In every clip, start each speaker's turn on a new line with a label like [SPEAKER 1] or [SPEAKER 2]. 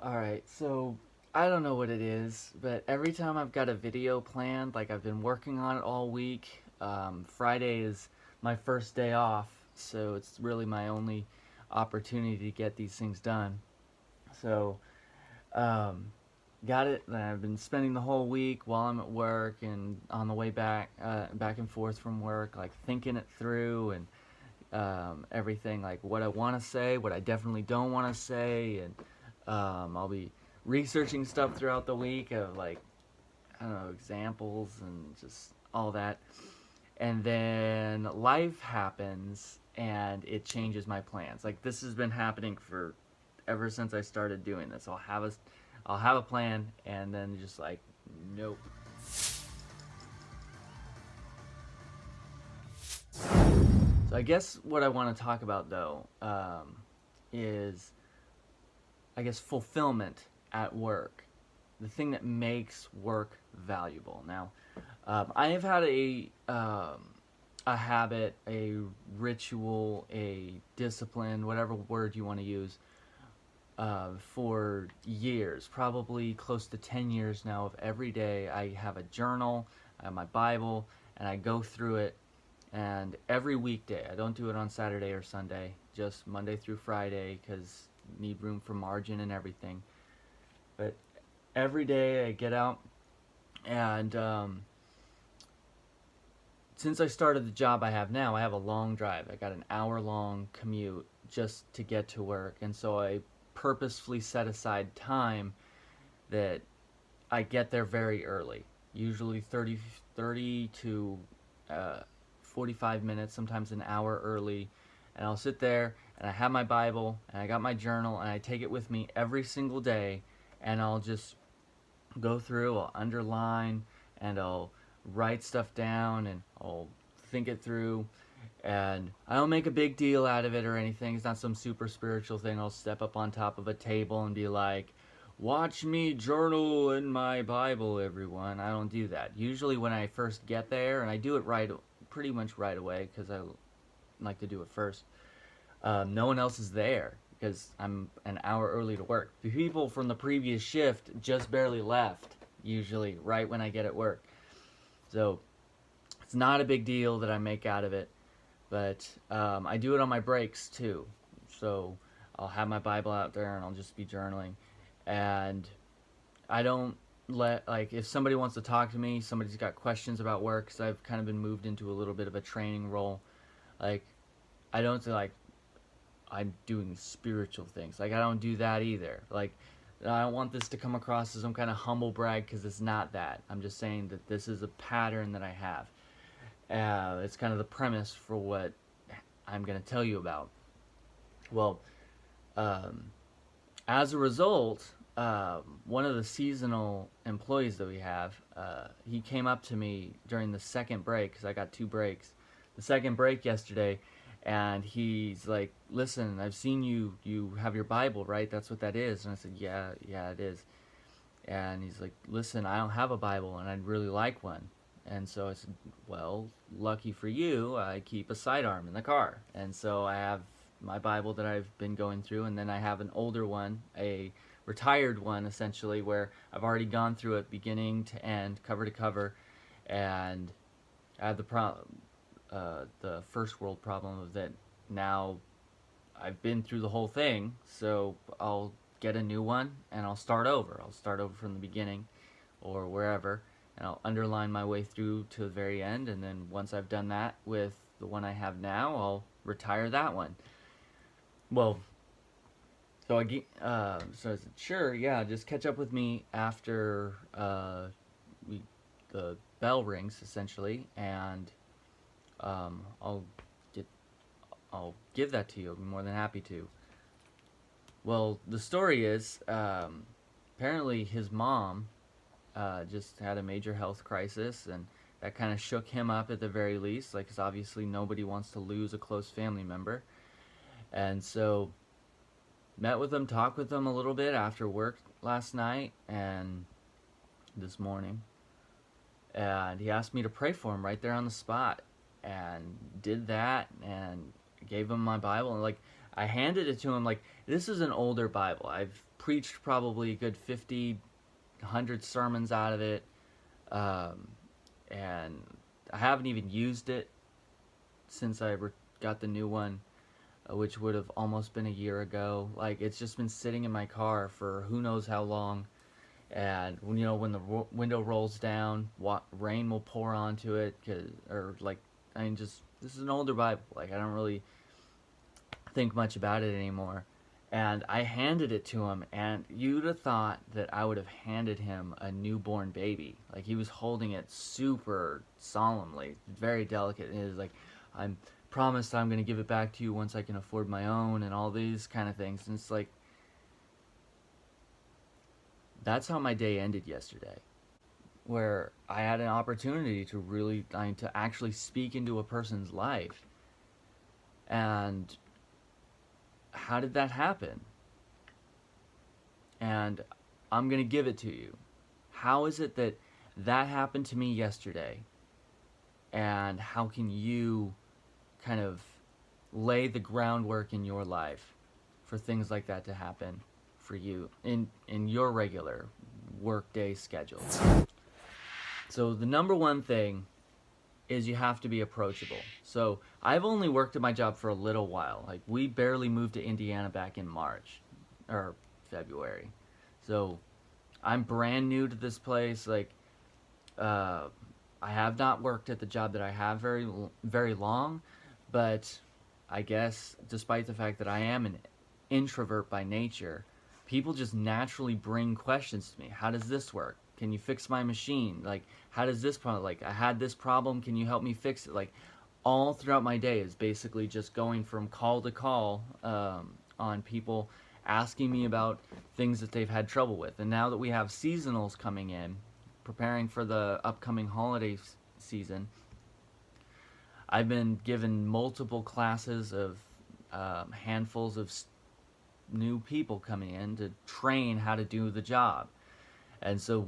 [SPEAKER 1] Alright, so I don't know what it is, but every time I've got a video planned, like I've been working on it all week, Friday is my first day off, so it's really my only opportunity to get these things done. So, um, got it, and I've been spending the whole week while I'm at work and on the way back and forth from work, like thinking it through and everything, like what I want to say, what I definitely don't want to say, and I'll be researching stuff throughout the week of like I don't know examples and just all that, and then life happens and it changes my plans. Like this has been happening for ever since I started doing this. I'll have a plan and then just like nope. So I guess what I want to talk about though is I guess fulfillment at work, the thing that makes work valuable. Now, I have had a habit, a ritual, a discipline, whatever word you want to use, for years, probably close to 10 years now. Of every day, I have a journal, I have my Bible, and I go through it. And every weekday, I don't do it on Saturday or Sunday, just Monday through Friday, because need room for margin and everything. But every day I get out, and since I started the job I have now, I have a long drive. I got an hour long commute just to get to work, and so I purposefully set aside time that I get there very early, usually 30 to uh, 45 minutes, sometimes an hour early. And I'll sit there and I have my Bible and I got my journal and I take it with me every single day, and I'll just go through, I'll underline, and I'll write stuff down and I'll think it through. And I don't make a big deal out of it or anything. It's not some super spiritual thing. I'll step up on top of a table and be like, watch me journal in my Bible, everyone. I don't do that. Usually, when I first get there, and I do it pretty much right away because I like to do it first, no one else is there because I'm an hour early to work. The people from the previous shift just barely left, usually, right when I get at work. So it's not a big deal that I make out of it, but I do it on my breaks too. So I'll have my Bible out there and I'll just be journaling. And I don't let, like, if somebody wants to talk to me, somebody's got questions about work, because I've kind of been moved into a little bit of a training role. Like, I don't say, like, I'm doing spiritual things. Like, I don't do that either. Like, I don't want this to come across as some kind of humble brag, because it's not that. I'm just saying that this is a pattern that I have. It's kind of the premise for what I'm going to tell you about. Well, um, as a result, one of the seasonal employees that we have, he came up to me during the second break, because I got two breaks. The second break yesterday, and he's like, "Listen, I've seen you have your Bible, right? That's what that is." And I said, "Yeah, yeah, it is." And he's like, "Listen, I don't have a Bible, and I'd really like one." And so I said, "Well, lucky for you, I keep a sidearm in the car." And so I have my Bible that I've been going through, and then I have an older one, a retired one essentially, where I've already gone through it beginning to end, cover to cover, and I have the first world problem of that now I've been through the whole thing, so I'll get a new one and I'll start over. I'll start over from the beginning or wherever, and I'll underline my way through to the very end, and then once I've done that with the one I have now, I'll retire that one. Well, so I said, sure, yeah, just catch up with me after we the bell rings essentially, and um, I'll get I'll give that to you. I'll be more than happy to. Well, the story is apparently his mom just had a major health crisis, and that kind of shook him up at the very least. Like, 'cause obviously nobody wants to lose a close family member, and so met with him, talked with him a little bit after work last night and this morning, and he asked me to pray for him right there on the spot, and did that, and gave him my Bible. And like, I handed it to him. Like, this is an older Bible. I've preached probably a good 50, 100 sermons out of it. Um, and I haven't even used it since got the new one, which would have almost been a year ago. Like, it's just been sitting in my car for who knows how long. And when the window rolls down, rain will pour onto it, just this is an older Bible. Like, I don't really think much about it anymore. And I handed it to him, and you'd have thought that I would have handed him a newborn baby. Like, he was holding it super solemnly, very delicate. And he was like, I'm promised I'm going to give it back to you once I can afford my own, and all these kind of things. And it's like, that's how my day ended yesterday, where I had an opportunity to actually speak into a person's life. And how did that happen? And I'm going to give it to you. How is it that happened to me yesterday? And how can you kind of lay the groundwork in your life for things like that to happen for you in your regular workday schedule? So the number one thing is you have to be approachable. So I've only worked at my job for a little while. Like, we barely moved to Indiana back in March or February. So I'm brand new to this place. Like, I have not worked at the job that I have very, very long, but I guess despite the fact that I am an introvert by nature, people just naturally bring questions to me. How does this work? Can you fix my machine? Like, how does this problem, like, I had this problem, can you help me fix it? Like, all throughout my day is basically just going from call to call on people asking me about things that they've had trouble with. And now that we have seasonals coming in, preparing for the upcoming holiday season, I've been given multiple classes of handfuls of new people coming in to train how to do the job. And so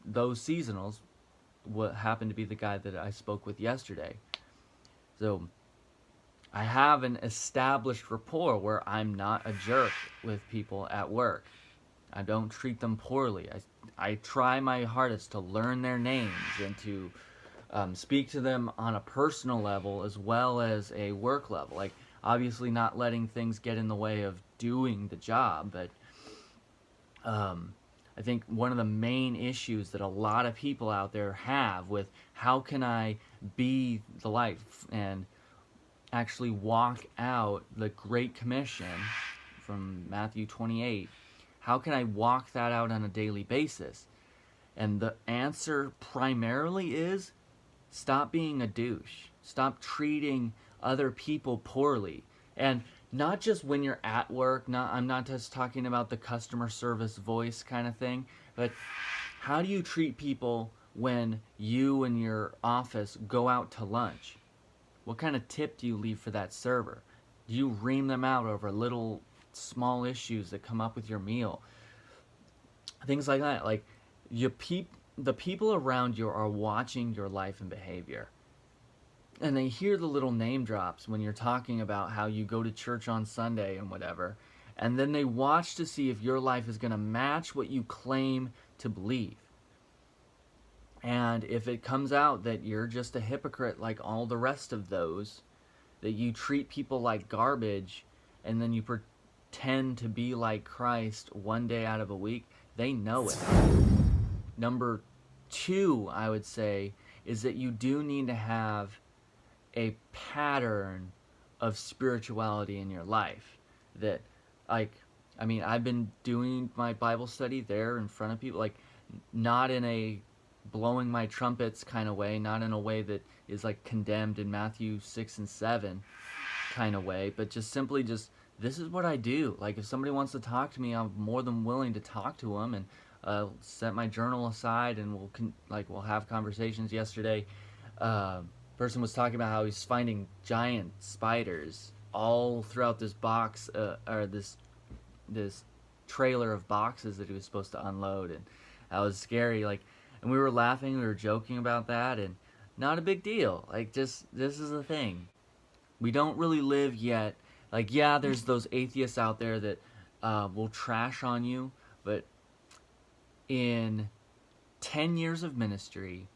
[SPEAKER 1] those seasonals what happened to be the guy that I spoke with yesterday. So I have an established rapport where I'm not a jerk with people at work. I don't treat them poorly. I try my hardest to learn their names and to speak to them on a personal level as well as a work level. Like, obviously not letting things get in the way of doing the job, but I think one of the main issues that a lot of people out there have with how can I be the light and actually walk out the Great Commission from Matthew 28, how can I walk that out on a daily basis? And the answer primarily is stop being a douche. Stop treating other people poorly. And not just when you're at work, I'm not just talking about the customer service voice kind of thing, but how do you treat people when you and your office go out to lunch? What kind of tip do you leave for that server? Do you ream them out over little small issues that come up with your meal? Things like that. Like, the people around you are watching your life and behavior. And they hear the little name drops when you're talking about how you go to church on Sunday and whatever. And then they watch to see if your life is going to match what you claim to believe. And if it comes out that you're just a hypocrite like all the rest of those, that you treat people like garbage, and then you pretend to be like Christ one day out of a week, they know it. Number two, I would say, is that you do need to have a pattern of spirituality in your life. That, like, I mean, I've been doing my Bible study there in front of people, like, not in a blowing my trumpets kind of way, not in a way that is like condemned in Matthew 6 and 7 kind of way, but just simply this is what I do. Like, if somebody wants to talk to me, I'm more than willing to talk to them, and set my journal aside, and we'll have conversations. Yesterday, person was talking about how he's finding giant spiders all throughout this box, or this trailer of boxes that he was supposed to unload, and that was scary. Like, and we were laughing, we were joking about that, and not a big deal. Like, just, this is the thing. We don't really live yet Like, yeah, there's those atheists out there that will trash on you, but in 10 years of ministry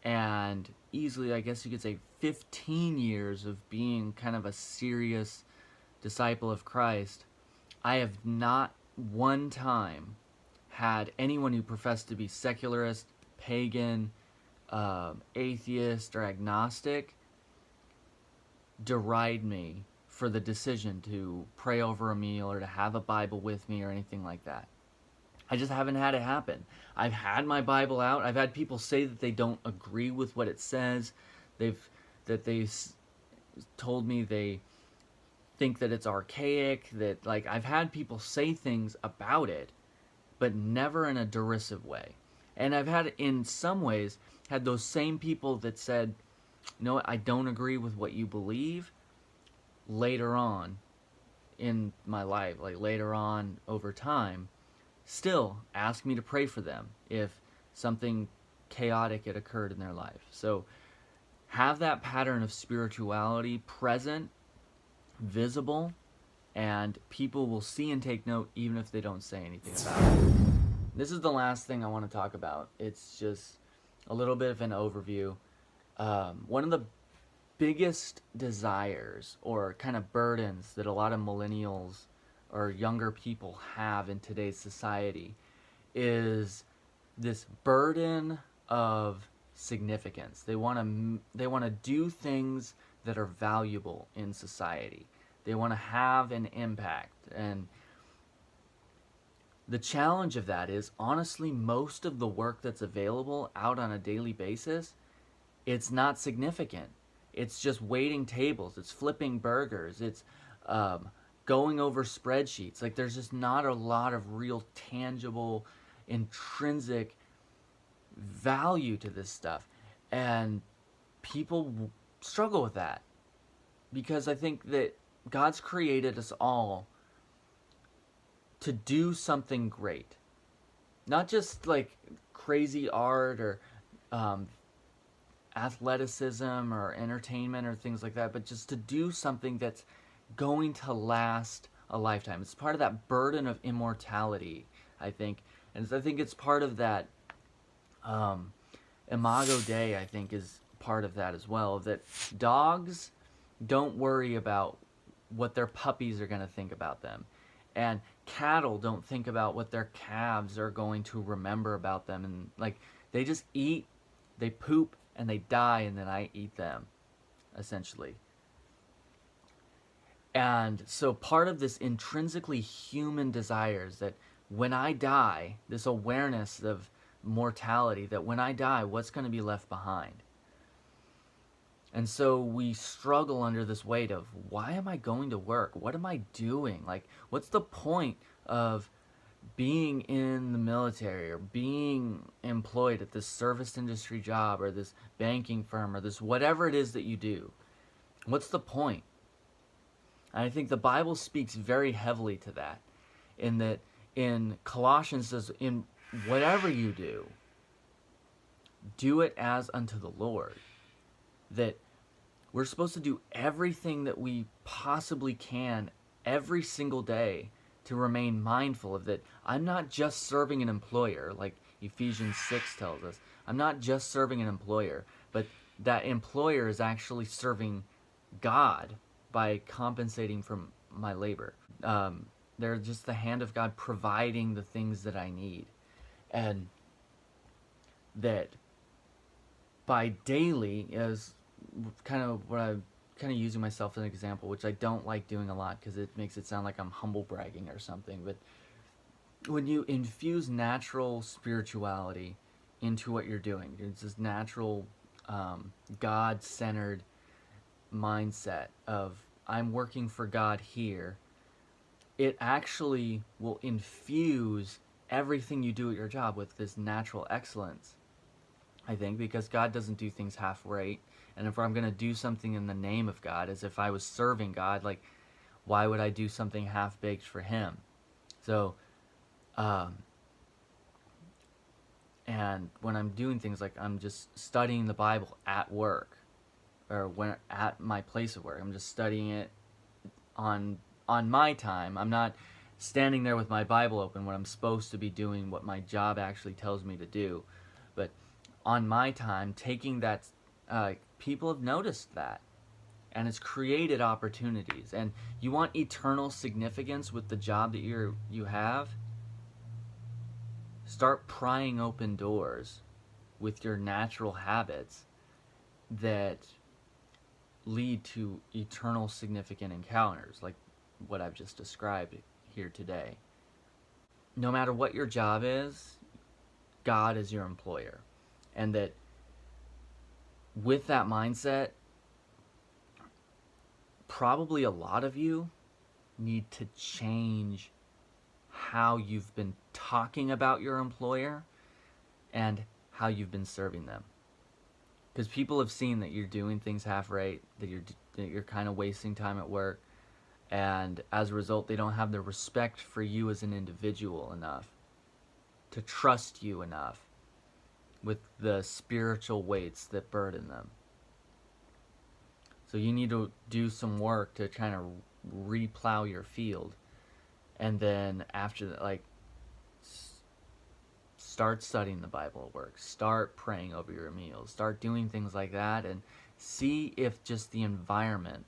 [SPEAKER 1] and easily, I guess you could say, 15 years of being kind of a serious disciple of Christ, I have not one time had anyone who professed to be secularist, pagan, atheist, or agnostic deride me for the decision to pray over a meal or to have a Bible with me or anything like that. I just haven't had it happen. I've had my Bible out. I've had people say that they don't agree with what it says. They've that they told me they think that it's archaic, that like I've had people say things about it, but never in a derisive way. And I've had in some ways had those same people that said, "No, I don't agree with what you believe," later on in my life, like later on over time, still ask me to pray for them if something chaotic had occurred in their life. So have that pattern of spirituality present, visible, and people will see and take note even if they don't say anything about it. This is the last thing I want to talk about. It's just a little bit of an overview. One of the biggest desires or kind of burdens that a lot of millennials or younger people have in today's society is this burden of significance. They want to do things that are valuable in society. They want to have an impact. And the challenge of that is, honestly, most of the work that's available out on a daily basis, it's not significant. It's just waiting tables. It's flipping burgers. It's going over spreadsheets. Like, there's just not a lot of real tangible, intrinsic value to this stuff. And people struggle with that because I think that God's created us all to do something great. Not just like crazy art or athleticism or entertainment or things like that, but just to do something that's going to last a lifetime. It's part of that burden of immortality, I think. And I think it's part of that Imago Dei, I think, is part of that as well. That dogs don't worry about what their puppies are going to think about them. And cattle don't think about what their calves are going to remember about them. And like, they just eat, they poop, and they die, and then I eat them, essentially. And so part of this intrinsically human desire is that when I die, this awareness of mortality, that when I die, what's going to be left behind? And so we struggle under this weight of, why am I going to work? What am I doing? Like, what's the point of being in the military or being employed at this service industry job or this banking firm or this whatever it is that you do? What's the point? And I think the Bible speaks very heavily to that, in that in Colossians says, in whatever you do it as unto the Lord. That we're supposed to do everything that we possibly can every single day to remain mindful of that. I'm not just serving an employer, like Ephesians 6 tells us. I'm not just serving an employer, but that employer is actually serving God by compensating for my labor. They're just the hand of God providing the things that I need. And that by daily is kind of what I'm kind of using myself as an example, which I don't like doing a lot because it makes it sound like I'm humble bragging or something. But when you infuse natural spirituality into what you're doing, it's this natural God-centered mindset of I'm working for God here, it actually will infuse everything you do at your job with this natural excellence. I think because God doesn't do things half-right. And if I'm going to do something in the name of God, as if I was serving God, like, why would I do something half-baked for Him? So, and when I'm doing things like I'm just studying the Bible at work, or when at my place of work, I'm just studying it on my time. I'm not standing there with my Bible open when I'm supposed to be doing what my job actually tells me to do. But on my time, taking that, people have noticed that, and it's created opportunities. And you want eternal significance with the job that you have. Start prying open doors with your natural habits that lead to eternal significant encounters, like what I've just described here today. No matter what your job is, God is your employer. And that with that mindset, probably a lot of you need to change how you've been talking about your employer and how you've been serving them. Because people have seen that you're doing things half-right, that you're kind of wasting time at work, and as a result, they don't have the respect for you as an individual enough to trust you enough with the spiritual weights that burden them. So you need to do some work to kind of replow your field, and then after that, like, start studying the Bible at work, start praying over your meals, start doing things like that, and see if just the environment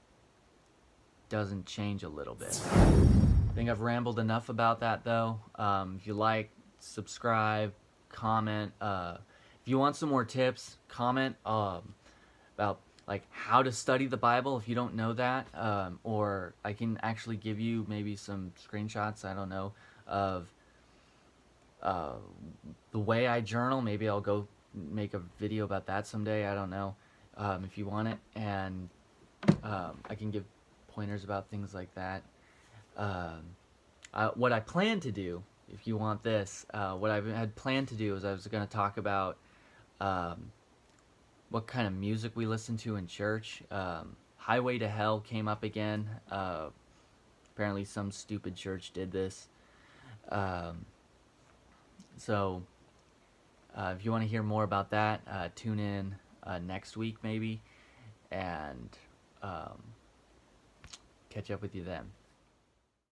[SPEAKER 1] doesn't change a little bit. I think I've rambled enough about that, though. If you like, subscribe, comment. If you want some more tips, comment about like how to study the Bible if you don't know that, or I can actually give you maybe some screenshots, I don't know, of the way I journal. Maybe I'll go make a video about that someday, I don't know, if you want it, and I can give pointers about things like that. What I plan to do, if you want this, what I had planned to do is I was going to talk about what kind of music we listen to in church. Highway to Hell came up again. Apparently some stupid church did this. So if you want to hear more about that, tune in next week maybe, and catch up with you then.